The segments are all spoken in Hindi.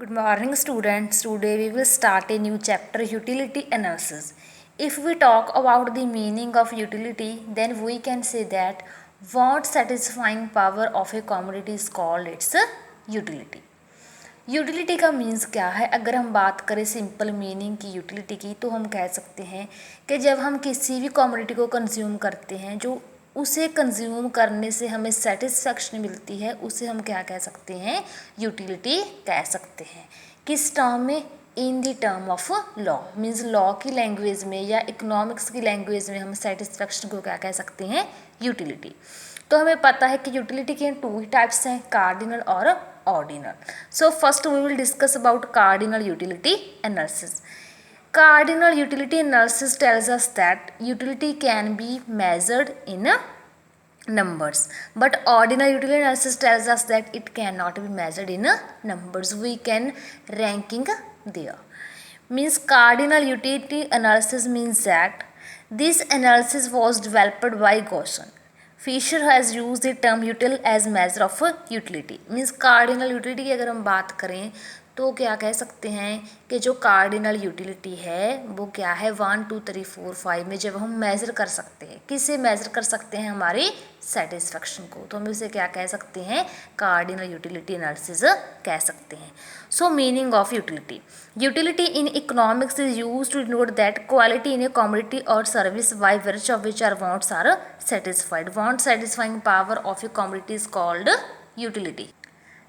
Good morning, students. Today we will start a new chapter, utility analysis. If we talk about the meaning of utility, then we can say that what satisfying power of a commodity is called its utility. Utility का मीन्स क्या है? अगर हम बात करें सिंपल मीनिंग की यूटिलिटी की, तो हम कह सकते हैं कि जब हम किसी भी कमोडिटी को कंज्यूम करते हैं, जो उसे कंज्यूम करने से हमें सेटिस्फैक्शन मिलती है, उसे हम क्या कह सकते हैं? यूटिलिटी कह सकते हैं। किस टर्म में? In the term of law, means law की लैंग्वेज में या इकोनॉमिक्स की लैंग्वेज में हम सेटिस्फैक्शन को क्या कह सकते हैं? यूटिलिटी। तो हमें पता है कि यूटिलिटी के टू ही टाइप्स हैं, कार्डिनल और ordinal. So first we will discuss about cardinal utility analysis. Cardinal utility analysis tells us that utility can be measured in numbers, but ordinal utility analysis tells us that it cannot be measured in numbers. We can ranking there. Means cardinal utility analysis means that this analysis was developed by Gaussian. Fisher has use the term util as measure of utility. Means cardinal utility की अगर हम बात करें तो क्या कह सकते हैं कि जो कार्डिनल यूटिलिटी है वो क्या है? 1 2 3 4 5 में जब हम मेज़र कर सकते हैं, किसे मेज़र कर सकते हैं? हमारी सेटिस्फैक्शन को, तो हम इसे क्या कह सकते हैं? कार्डिनल यूटिलिटी एनालिसिस कह सकते हैं. So meaning of utility. Utility in economics is use to denote that quality in a commodity और service by virtue of which our wants are satisfied. Want satisfying power of a commodity is called utility.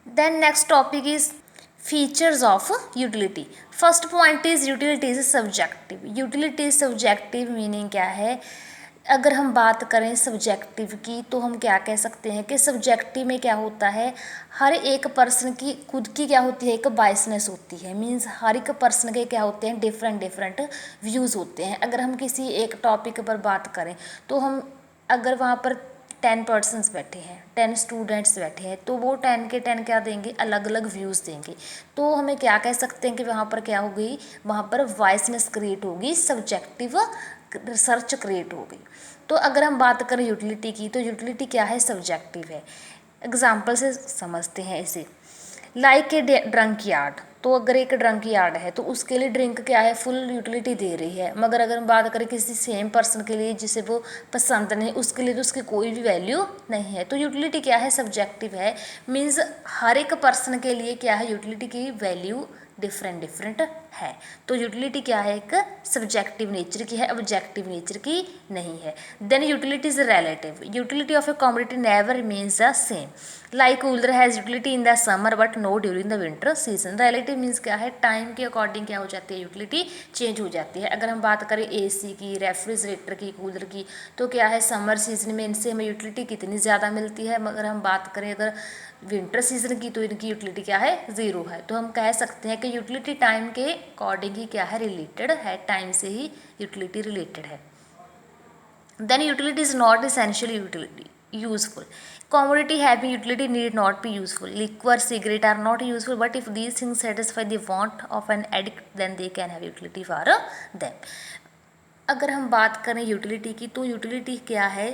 Then next topic is features of utility. First point is utility is subjective. Utility is subjective meaning क्या है? अगर हम बात करें सब्जेक्टिव की, तो हम क्या कह सकते हैं कि सब्जेक्टिव में क्या होता है? हर एक पर्सन की खुद की क्या होती है? एक बायसनेस होती है. मीन्स हर एक पर्सन के क्या होते हैं? डिफरेंट व्यूज़ होते हैं. अगर हम किसी एक टॉपिक पर बात करें, तो हम अगर वहाँ पर 10 पर्सनस बैठे हैं, 10 स्टूडेंट्स बैठे हैं, तो वो 10 के 10 क्या देंगे? अलग अलग व्यूज़ देंगे. तो हमें क्या कह सकते हैं कि वहाँ पर क्या हो गई? वहाँ पर वाइसनेस क्रिएट होगी, सब्जेक्टिव रिसर्च क्रिएट हो गई. तो अगर हम बात करें यूटिलिटी की, तो यूटिलिटी क्या है? सब्जेक्टिव है. एग्जाम्पल से समझते हैं इसे. Like a drunk yard. तो अगर एक ड्रंक यार्ड है तो उसके लिए ड्रिंक क्या है? फुल यूटिलिटी दे रही है. मगर अगर हम बात करें किसी सेम पर्सन के लिए जिसे वो पसंद नहीं, उसके लिए तो उसकी कोई भी वैल्यू नहीं है. तो यूटिलिटी क्या है? सब्जेक्टिव है. मीन्स हर एक पर्सन के लिए क्या है? यूटिलिटी की वैल्यू डिफरेंट है. तो यूटिलिटी क्या है? एक सब्जेक्टिव नेचर की है, ऑब्जेक्टिव नेचर की नहीं है. Then utility is relative. Utility of a commodity never means the same. Like cooler has utility in the summer but no during the winter season. Relative means क्या है? टाइम के अकॉर्डिंग क्या हो जाती है? यूटिलिटी चेंज हो जाती है. अगर हम बात करें एसी की, रेफ्रिजरेटर की, कूलर की, तो क्या है? समर सीजन में इनसे हमें यूटिलिटी कितनी ज़्यादा मिलती है. मगर हम बात करें अगर विंटर सीजन की, तो इनकी यूटिलिटी क्या है? 0 है. तो हम कह सकते हैं कि यूटिलिटी टाइम के अकॉर्डिंग ही क्या है? रिलेटेड है. टाइम से ही यूटिलिटी रिलेटेड है. Then utility is not essential utility useful. Commodity having utility need not be useful. Liquor, cigarette are not useful, but if these things satisfy the want of an addict, then they can have utility for them. अगर हम बात करें यूटिलिटी की, तो यूटिलिटी क्या है?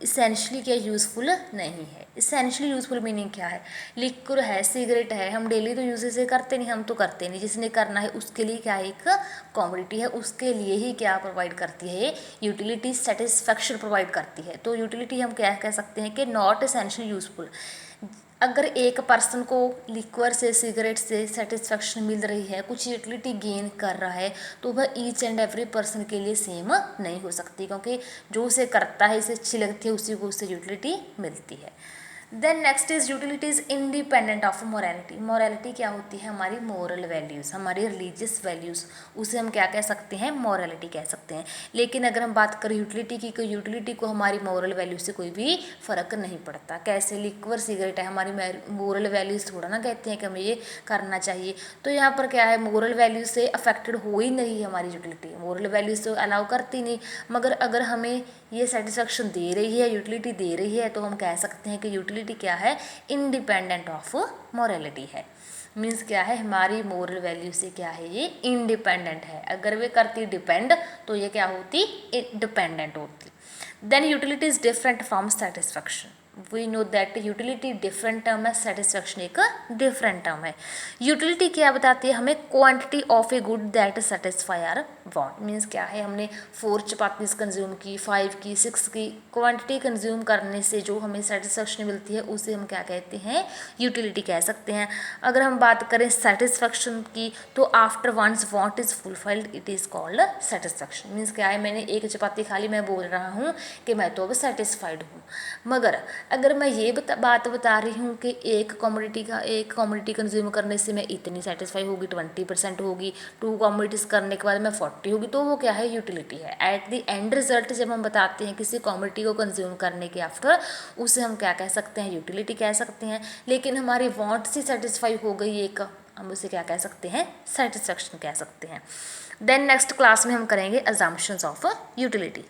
इसेंशली क्या? यूज़फुल नहीं है. इसेंशली यूज़फुल मीनिंग क्या है? लिक्विड है, सिगरेट है, हम डेली तो यूज इसे करते नहीं, हम तो करते नहीं. जिसने करना है उसके लिए क्या है? एक कमोडिटी है, उसके लिए ही क्या प्रोवाइड करती है? यूटिलिटी सेटिस्फैक्शन प्रोवाइड करती है. तो यूटिलिटी हम क्या कह सकते हैं कि नॉट इसेंशली यूज़फुल. अगर एक पर्सन को लिक्वर से, सिगरेट से सेटिस्फैक्शन मिल रही है, कुछ यूटिलिटी गेन कर रहा है, तो वह ईच एंड एवरी पर्सन के लिए सेम नहीं हो सकती, क्योंकि जो उसे करता है, इसे अच्छी लगती है, उसी को उससे यूटिलिटी मिलती है. Then next is utility is independent of morality. Morality क्या होती है? हमारी मोरल वैल्यूज़, हमारी रिलीजियस वैल्यूज़, उसे हम क्या कह सकते हैं? मोरालिटी कह सकते हैं. लेकिन अगर हम बात करें यूटिलिटी की, कोई यूटिलिटी को हमारी मोरल वैल्यू से कोई भी फ़र्क नहीं पड़ता. कैसे? लिक्वर, सिगरेट है, हमारी मोरल वैल्यूज़ थोड़ा ना कहते हैं कि हमें ये करना चाहिए. तो यहाँ पर क्या है? मोरल वैल्यू से अफेक्टेड हो ही नहीं हमारी यूटिलिटी. मोरल वैल्यूज़ तो अलाउ करती नहीं. मगर अगर हमें ये सेटिस्फैक्शन दे रही है, यूटिलिटी दे रही है, तो हम कह सकते हैं कि यूटिलिटी क्या है? इंडिपेंडेंट ऑफ मोरालिटी है. मीन्स क्या है? हमारी मोरल वैल्यू से क्या है? ये इंडिपेंडेंट है. अगर वे करती डिपेंड, तो ये क्या होती? डिपेंडेंट होती. Then utility is different from satisfaction. We know that utility different term है, सेटिस्फैक्शन एक डिफरेंट टर्म है। यूटिलिटी क्या बताती है हमें, quantity of a good that satisfy our want. Means क्या है, हमने 4 चपातीस कंज्यूम की, 5 की, 6 की, क्वांटिटी कंज्यूम करने से जो हमें सेटिस्फैक्शन मिलती है उसे हम क्या कहते हैं, यूटिलिटी कह सकते हैं। अगर हम बात करें सेटिस्फैक्शन की तो after once want is fulfilled it is called satisfaction. Means क्या है, मैंने एक चपाती खा ली, मैं बोल रहा हूँ कि मैं तो अब सेटिस्फाइड हूँ। मगर अगर मैं ये बात बता रही हूँ कि एक कॉमोडिटी कंज्यूम करने से मैं इतनी सेटिस्फाई होगी, 20% होगी, 2 कॉमोडिटीज़ करने के बाद मैं 40 होगी, तो वो क्या है, यूटिलिटी है। एट द एंड रिजल्ट जब हम बताते हैं किसी कॉमोडिटी को कंज्यूम करने के आफ्टर, उसे हम क्या कह सकते हैं, यूटिलिटी कह सकते हैं। लेकिन हमारी वांट से सेटिस्फाई हो गई एक, हम उसे क्या कह सकते हैं, सेटिस्फैक्शन कह सकते हैं। देन नेक्स्ट क्लास में हम करेंगे अजम्पशंस ऑफ यूटिलिटी।